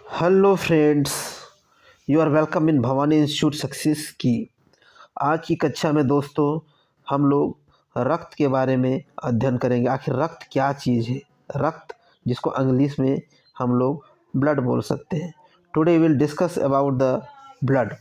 Hello friends, you are welcome in Bhavani institute success की। आज की कक्षा में दोस्तों हम लोग रक्त के बारे में अध्ययन करेंगे। आखिर रक्त क्या चीज़ है? रक्त, जिसको इंग्लिश में हम लोग ब्लड बोल सकते हैं। Today will discuss about the blood.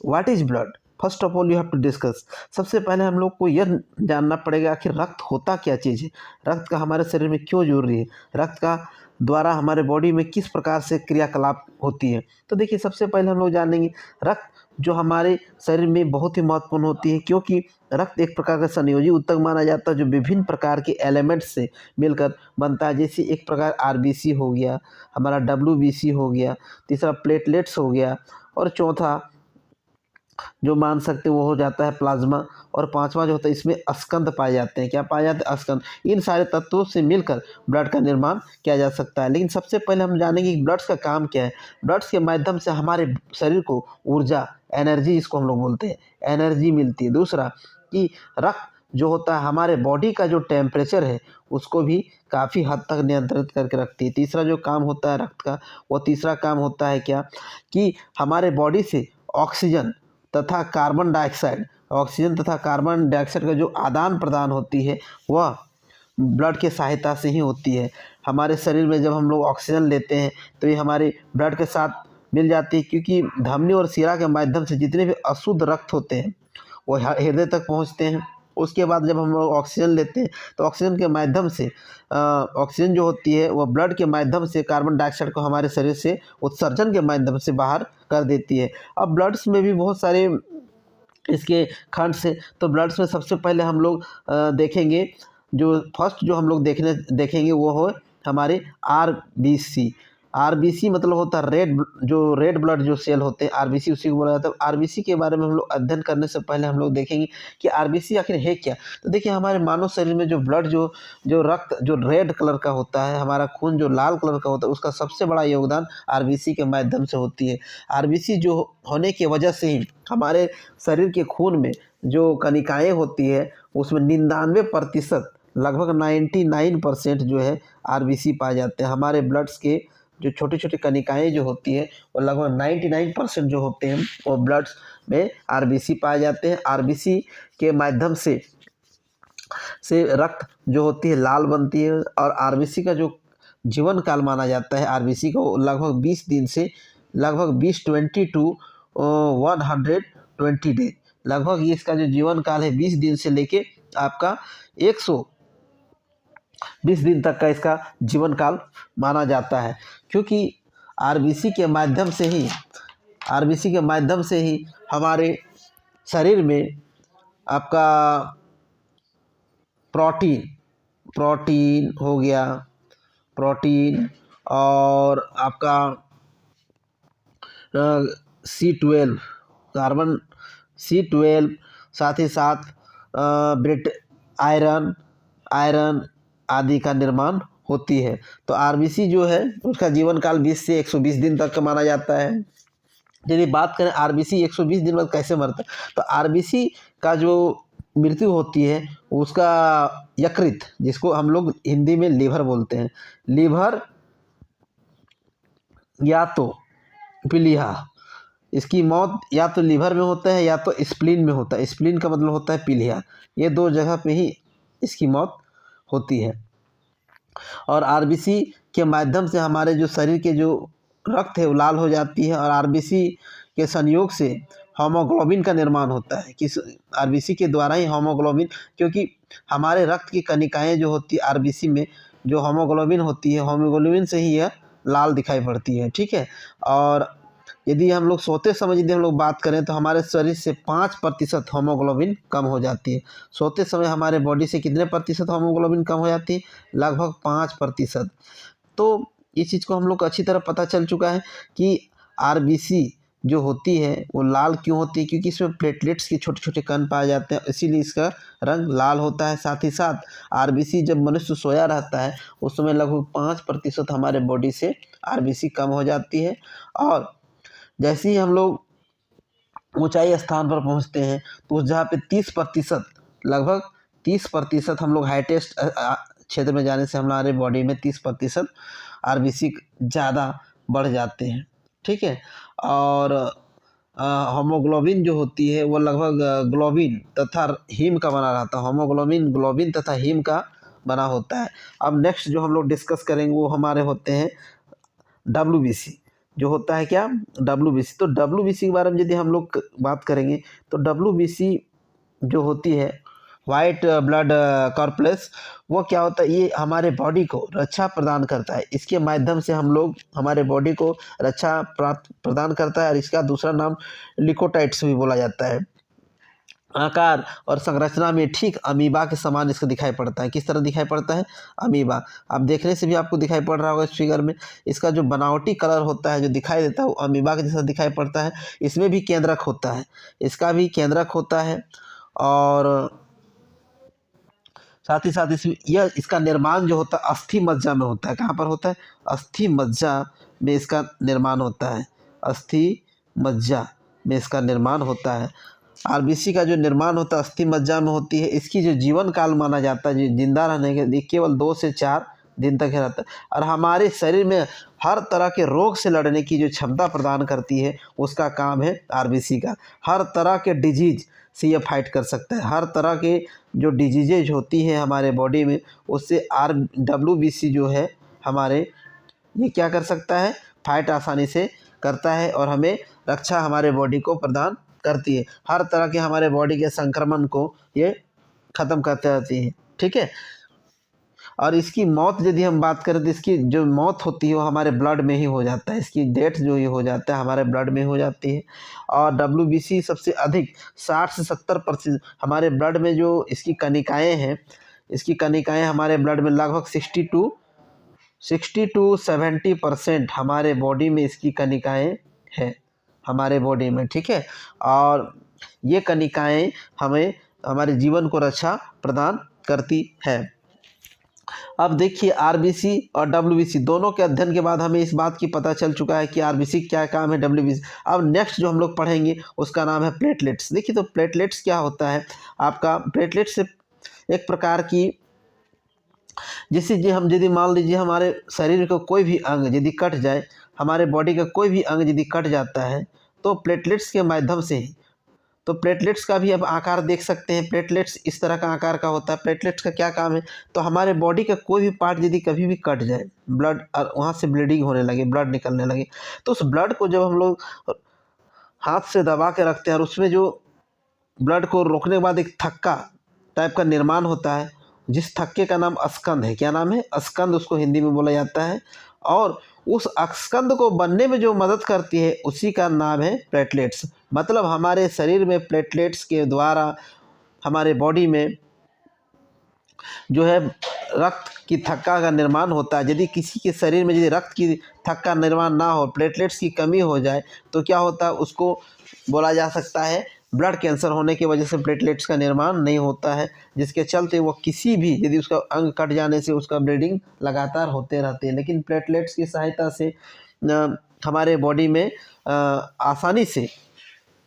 What is blood? First of all you have to discuss. सबसे पहले हम लोग को यह जानना पड़ेगा आखिर रक्त होता क्या चीज़ है, रक्त का हमारे शरीर में क्यों जरूरी है, रक्त का द्वारा हमारे बॉडी में किस प्रकार से क्रियाकलाप होती है। तो देखिए, सबसे पहले हम लोग जानेंगे रक्त जो हमारे शरीर में बहुत ही महत्वपूर्ण होती है, क्योंकि रक्त एक प्रकार का संयोजी ऊतक माना जाता है जो विभिन्न प्रकार के एलिमेंट्स से मिलकर बनता है। जैसे एक प्रकार आरबीसी हो गया, हमारा डब्ल्यूबीसी हो गया, तीसरा प्लेटलेट्स हो गया, और चौथा जो मान सकते हैं वो हो जाता है प्लाज्मा, और पांचवा जो होता है इसमें स्कंद पाए जाते हैं। क्या पाए जाते हैं? स्कंद। इन सारे तत्वों से मिलकर ब्लड का निर्माण किया जा सकता है। लेकिन सबसे पहले हम जानेंगे कि ब्लड्स का काम क्या है। ब्लड्स के माध्यम से हमारे शरीर को ऊर्जा, एनर्जी, जिसको हम लोग बोलते हैं, एनर्जी मिलती है। दूसरा कि रक्त जो होता है हमारे बॉडी का जो टेम्परेचर है उसको भी काफ़ी हद तक नियंत्रित करके रखती है। तीसरा जो काम होता है रक्त का, वो तीसरा काम होता है क्या, कि हमारे बॉडी से ऑक्सीजन तथा कार्बन डाइऑक्साइड, ऑक्सीजन तथा कार्बन डाइऑक्साइड का जो आदान प्रदान होती है वह ब्लड के सहायता से ही होती है। हमारे शरीर में जब हम लोग ऑक्सीजन लेते हैं तो ये हमारे ब्लड के साथ मिल जाती है, क्योंकि धमनी और शिरा के माध्यम से जितने भी अशुद्ध रक्त होते हैं वो हृदय तक पहुंचते हैं। उसके बाद जब हम लोग ऑक्सीजन लेते हैं तो ऑक्सीजन के माध्यम से ऑक्सीजन जो होती है वह ब्लड के माध्यम से कार्बन डाइऑक्साइड को हमारे शरीर से उत्सर्जन के माध्यम से बाहर कर देती है। अब ब्लड्स में भी बहुत सारे इसके खंड्स हैं। तो ब्लड्स में सबसे पहले हम लोग देखेंगे, जो फर्स्ट जो हम लोग देखेंगे वो हो हमारे आरबीसी। आरबीसी मतलब होता है रेड ब्लड जो सेल होते हैं, आरबीसी उसी को बोला जाता है। आरबीसी के बारे में हम लोग अध्ययन करने से पहले हम लोग देखेंगे कि आरबीसी आखिर है क्या। तो देखिए, हमारे मानव शरीर में जो ब्लड जो जो रक्त जो रेड कलर का होता है, हमारा खून जो लाल कलर का होता है, उसका सबसे बड़ा योगदान आरबीसी के माध्यम से होती है। आरबीसी जो होने की वजह से ही हमारे शरीर के खून में जो कणिकाएँ होती है उसमें 99% लगभग 99% जो है आरबीसी पाए जाते हैं। हमारे ब्लड्स के जो छोटी छोटी कणिकाएँ जो होती हैं वो लगभग 99% जो होते हैं वो ब्लड्स में आरबीसी पाए जाते हैं। आरबीसी के माध्यम से रक्त जो होती है लाल बनती है, और आरबीसी का जो जीवन काल माना जाता है आरबीसी को लगभग 20 दिन से लगभग 20 टू 120 डे, लगभग ये इसका जो जीवन काल है 20 दिन से लेके आपका 120 दिन तक का इसका जीवन काल माना जाता है। क्योंकि आरबीसी के माध्यम से ही आरबीसी के माध्यम से ही हमारे शरीर में आपका प्रोटीन प्रोटीन हो गया, प्रोटीन, और आपका C12 कार्बन, C12, साथ ही साथ ब्रिट आयरन आयरन आदि का निर्माण होती है। तो आरबीसी जो है उसका जीवन काल 20 से 120 दिन तक का माना जाता है। यदि बात करें आरबीसी 120 दिन बाद कैसे मरता है, तो आरबीसी का जो मृत्यु होती है उसका यकृत, जिसको हम लोग हिंदी में लीवर बोलते हैं, लीवर या तो पीलिया, इसकी मौत या तो लीवर में होता है या तो स्प्लीन में होता है। स्प्लीन का मतलब होता है पीलिया। ये दो जगह पे ही इसकी मौत होती है। और आरबीसी के माध्यम से हमारे जो शरीर के जो रक्त है वो लाल हो जाती है, और आरबीसी के संयोग से हीमोग्लोबिन का निर्माण होता है। किस आरबीसी के द्वारा ही हीमोग्लोबिन, क्योंकि हमारे रक्त की कणिकाएँ जो होती है आरबीसी में जो हीमोग्लोबिन होती है, हीमोग्लोबिन से ही यह लाल दिखाई पड़ती है। ठीक है। और यदि हम लोग सोते समय यदि हम लोग बात करें तो हमारे शरीर से 5% हीमोग्लोबिन कम हो जाती है। सोते समय हमारे बॉडी से कितने प्रतिशत हीमोग्लोबिन कम हो जाती है? लगभग 5%। तो इस चीज़ को हम लोग को अच्छी तरह पता चल चुका है कि आरबीसी जो होती है वो लाल क्यों होती है, क्योंकि इसमें प्लेटलेट्स के छोटे छोटे कण पाए जाते हैं, इसीलिए इसका रंग लाल होता है। साथ ही साथ आरबीसी जब मनुष्य सोया रहता है उस समय लगभग 5% हमारे बॉडी से आरबीसी कम हो जाती है। और जैसे ही हम लोग ऊंचाई स्थान पर पहुंचते हैं तो उस जहाँ पे 30%, लगभग 30% हम लोग हाइटेस्ट क्षेत्र में जाने से हमारे बॉडी में 30% आरबीसी ज़्यादा बढ़ जाते हैं, ठीक है। और होमोग्लोबिन जो होती है वो लगभग ग्लोबिन तथा हीम का बना रहता है। होमोग्लोबिन ग्लोबिन तथा हीम का बना होता है। अब नेक्स्ट जो हम लोग डिस्कस करेंगे वो हमारे होते हैं WBC। जो होता है क्या, WBC। तो WBC के बारे में यदि हम लोग बात करेंगे तो WBC जो होती है वाइट ब्लड कॉर्पलेक्स, वो क्या होता है, ये हमारे बॉडी को रक्षा प्रदान करता है। इसके माध्यम से हम लोग हमारे बॉडी को रक्षा प्रदान करता है। और इसका दूसरा नाम लिकोटाइट्स भी बोला जाता है। आकार और संरचना में ठीक अमीबा के समान इसका दिखाई पड़ता है। किस तरह दिखाई पड़ता है, अमीबा। अब देखने से भी आपको दिखाई पड़ रहा होगा इस फिगर में। इसका जो बनावटी कलर होता है जो दिखाई देता है वो अमीबा के जैसा दिखाई पड़ता है। इसमें भी केंद्रक होता है, इसका भी केंद्रक होता है। और साथ ही साथ इसका निर्माण जो होता है अस्थि मज्जा में होता है। कहाँ पर होता है, अस्थि मज्जा में इसका निर्माण होता है। अस्थि मज्जा में इसका निर्माण होता है। आरबीसी का जो निर्माण होता है अस्थि मज्जा में होती है। इसकी जो जीवन काल माना जाता है, जो जिंदा रहने के लिए केवल 2 से 4 दिन तक रहता है। और हमारे शरीर में हर तरह के रोग से लड़ने की जो क्षमता प्रदान करती है उसका काम है आरबीसी का। हर तरह के डिजीज से ये फाइट कर सकता है। हर तरह के जो डिजीजेज होती है हमारे बॉडी में उससे WBC जो है हमारे, ये क्या कर सकता है, फाइट आसानी से करता है और हमें रक्षा हमारे बॉडी को प्रदान करती है। हर तरह के हमारे बॉडी के संक्रमण को ये ख़त्म करते रहती है, ठीक है। और इसकी मौत यदि हम बात करें तो इसकी जो मौत होती है वो हमारे ब्लड में ही हो जाता है। इसकी डेथ जो ये हो जाता है हमारे ब्लड में हो जाती है। और WBC सबसे अधिक 60 से 70% हमारे ब्लड में जो इसकी कणिकाएँ हैं, इसकी कणिकाएँ हमारे ब्लड में लगभग 60 to 70% हमारे बॉडी में इसकी कणिकाएँ हैं, हमारे बॉडी में, ठीक है। और ये कणिकाएँ हमें हमारे जीवन को रक्षा प्रदान करती है। अब देखिए आरबीसी और डब्ल्यूबीसी दोनों के अध्ययन के बाद हमें इस बात की पता चल चुका है कि आरबीसी क्या काम है, डब्ल्यूबीसी। अब नेक्स्ट जो हम लोग पढ़ेंगे उसका नाम है प्लेटलेट्स। देखिए तो प्लेटलेट्स क्या होता है आपका, प्लेटलेट्स एक प्रकार की, जैसे जी हम यदि मान लीजिए हमारे शरीर का कोई भी अंग यदि कट जाए, हमारे बॉडी का कोई भी अंग यदि कट जाता है तो प्लेटलेट्स के माध्यम से ही, तो प्लेटलेट्स का भी अब आकार देख सकते हैं। प्लेटलेट्स इस तरह का आकार का होता है। प्लेटलेट्स का क्या काम है, तो हमारे बॉडी का कोई भी पार्ट यदि कभी भी कट जाए, ब्लड और वहाँ से ब्लीडिंग होने लगे, ब्लड निकलने लगे, तो उस ब्लड को जब हम लोग हाथ से दबा के रखते हैं और उसमें जो ब्लड को रोकने के बाद एक थक्का टाइप का निर्माण होता है, जिस थक्के का नाम अस्कंद है। क्या नाम है, अस्कंद उसको हिंदी में बोला जाता है। और उस अस्कंद को बनने में जो मदद करती है उसी का नाम है प्लेटलेट्स। मतलब हमारे शरीर में प्लेटलेट्स के द्वारा हमारे बॉडी में जो है रक्त की थक्का का निर्माण होता है। यदि किसी के शरीर में यदि रक्त की थक्का निर्माण ना हो, प्लेटलेट्स की कमी हो जाए, तो क्या होता है, उसको बोला जा सकता है ब्लड कैंसर होने की वजह से प्लेटलेट्स का निर्माण नहीं होता है, जिसके चलते वो किसी भी यदि उसका अंग कट जाने से उसका ब्लीडिंग लगातार होते रहते हैं। लेकिन प्लेटलेट्स की सहायता से हमारे बॉडी में आसानी से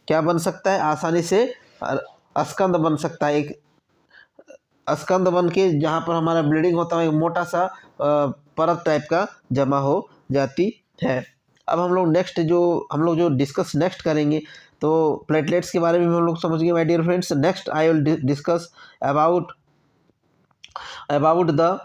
क्या बन सकता है, आसानी से अस्कंद बन सकता है। एक अस्कंद बन के जहाँ पर हमारा ब्लीडिंग होता है एक मोटा सा परत टाइप का जमा हो जाती है। अब हम लोग जो डिस्कस नेक्स्ट करेंगे तो प्लेटलेट्स के बारे में हम लोग समझ गए my dear friends. Next I will discuss about the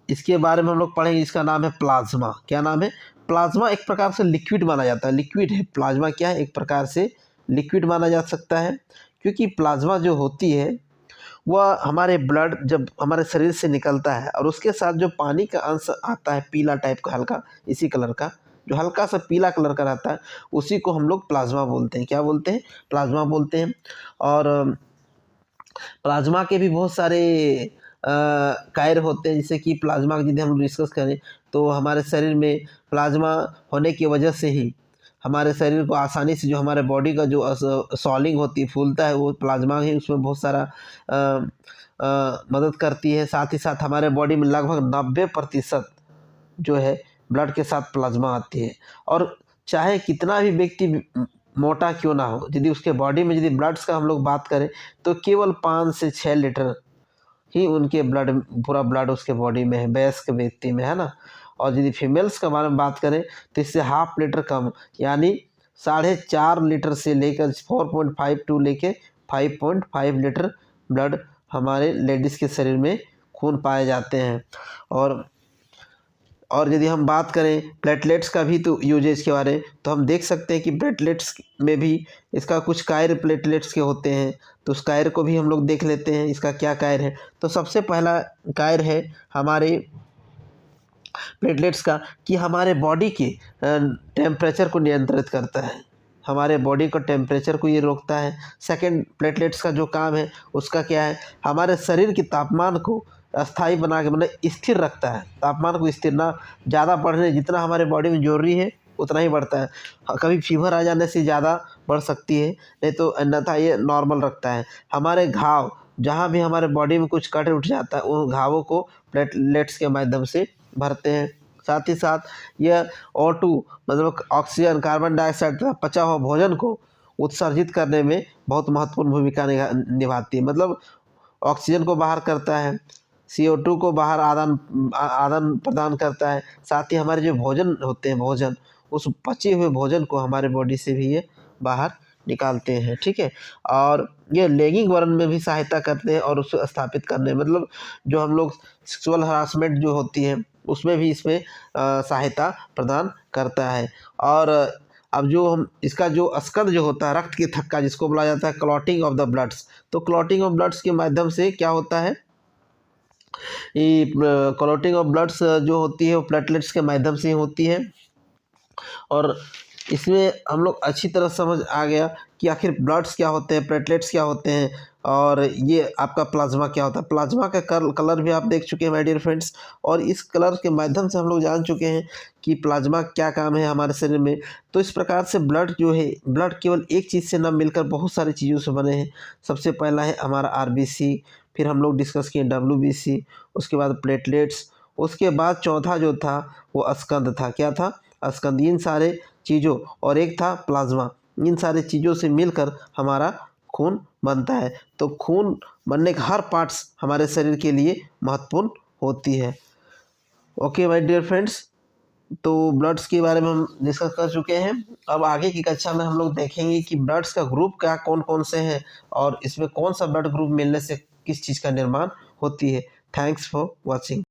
इसके बारे में हम लोग पढ़ेंगे, इसका नाम है प्लाज्मा। क्या नाम है, प्लाज्मा एक प्रकार से लिक्विड माना जाता है, लिक्विड है प्लाज्मा। क्या है, एक प्रकार से लिक्विड माना जा सकता है, क्योंकि प्लाज्मा जो होती है वह हमारे ब्लड जब हमारे शरीर से निकलता है और उसके साथ जो पानी का अंश आता है पीला टाइप का, हल्का इसी कलर का, जो हल्का सा पीला कलर का रहता है, उसी को हम लोग प्लाज्मा बोलते हैं। क्या बोलते हैं, प्लाज्मा बोलते हैं। और प्लाज्मा के भी बहुत सारे कार्य होते हैं, जैसे कि प्लाज्मा की यदि हम डिस्कस करें तो हमारे शरीर में प्लाज्मा होने की वजह से ही हमारे शरीर को आसानी से जो हमारे बॉडी का जो सॉलिंग होती है, फूलता है, वो प्लाज्मा ही उसमें बहुत सारा मदद करती है। साथ ही साथ हमारे बॉडी में लगभग 90% जो है ब्लड के साथ प्लाज्मा आती है। और चाहे कितना भी व्यक्ति मोटा क्यों ना हो, यदि उसके बॉडी में यदि ब्लड्स का हम लोग बात करें तो केवल 5 से 6 लीटर ही उनके पूरा ब्लड उसके बॉडी में है, वयस्क व्यक्ति में, है ना। और यदि फीमेल्स के बारे में बात करें तो इससे हाफ लीटर कम, यानी 4.5 लीटर से लेकर 4.5 टू लेके 5.5 लीटर ब्लड हमारे लेडीज़ के शरीर में खून पाए जाते हैं। और यदि हम बात करें प्लेटलेट्स का भी तो यूजेज के बारे में, तो हम देख सकते हैं कि प्लेटलेट्स में भी इसका कुछ कार्य प्लेटलेट्स के होते हैं। तो उस कार्य को भी हम लोग देख लेते हैं, इसका क्या कार्य है। तो सबसे पहला कार्य है हमारे प्लेटलेट्स का कि हमारे बॉडी के टेम्परेचर को नियंत्रित करता है, हमारे बॉडी का टेम्परेचर को ये रोकता है। सेकंड, प्लेटलेट्स का जो काम है उसका क्या है, हमारे शरीर के तापमान को अस्थाई बना के मतलब स्थिर रखता है, तापमान को स्थिर, ना ज़्यादा बढ़ने, जितना हमारे बॉडी में जरूरी है उतना ही बढ़ता है। कभी फीवर आ जाने से ज़्यादा बढ़ सकती है, नहीं तो अन्यथा ये नॉर्मल रखता है। हमारे घाव, जहाँ भी हमारे बॉडी में कुछ कट उठ जाता है उन घावों को प्लेटलेट्स के माध्यम से भरते हैं। साथ ही साथ यह O2 मतलब ऑक्सीजन, कार्बन डाइऑक्साइड तथा पचा हुआ भोजन को उत्सर्जित करने में बहुत महत्वपूर्ण भूमिका निभाती है। मतलब ऑक्सीजन को बाहर करता है, CO2 को बाहर आदान प्रदान करता है। साथ ही हमारे जो भोजन होते हैं, भोजन, उस पचे हुए भोजन को हमारे बॉडी से भी ये बाहर निकालते हैं, ठीक है। और ये लैंगिक वर्ण में भी सहायता करते हैं और उसे स्थापित करने, मतलब जो हम लोग सेक्सुअल हरासमेंट जो होती है उसमें भी इसमें सहायता प्रदान करता है। और अब जो हम इसका जो स्कंद जो होता है, रक्त की थक्का जिसको बोला जाता है क्लॉटिंग ऑफ द ब्लड्स, तो क्लॉटिंग ऑफ ब्लड्स के माध्यम से क्या होता है, ये क्लॉटिंग ऑफ ब्लड्स जो होती है वो प्लेटलेट्स के माध्यम से ही होती है। और इसमें हम लोग अच्छी तरह समझ आ गया कि आखिर ब्लड्स क्या होते हैं, प्लेटलेट्स क्या होते हैं, और ये आपका प्लाज्मा क्या होता है। प्लाज्मा का कलर भी आप देख चुके हैं माय डियर फ्रेंड्स, और इस कलर के माध्यम से हम लोग जान चुके हैं कि प्लाज्मा क्या काम है हमारे शरीर में। तो इस प्रकार से ब्लड जो है, ब्लड केवल एक चीज़ से न मिलकर बहुत सारी चीज़ों से बने हैं। सबसे पहला है हमारा RBC, फिर हम लोग डिस्कस किए WBC, उसके बाद प्लेटलेट्स, उसके बाद चौथा जो था वो स्कंद था। क्या था? स्कंद। इन सारे चीज़ों, और एक था प्लाज्मा, इन सारी चीज़ों से मिलकर हमारा खून बनता है। तो खून बनने के हर पार्ट्स हमारे शरीर के लिए महत्वपूर्ण होती है। ओके माय डियर फ्रेंड्स, तो ब्लड्स के बारे में हम डिस्कस कर चुके हैं। अब आगे की कक्षा में हम लोग देखेंगे कि ब्लड्स का ग्रुप क्या कौन कौन से हैं और इसमें कौन सा ब्लड ग्रुप मिलने से किस चीज़ का निर्माण होती है। Thanks for watching.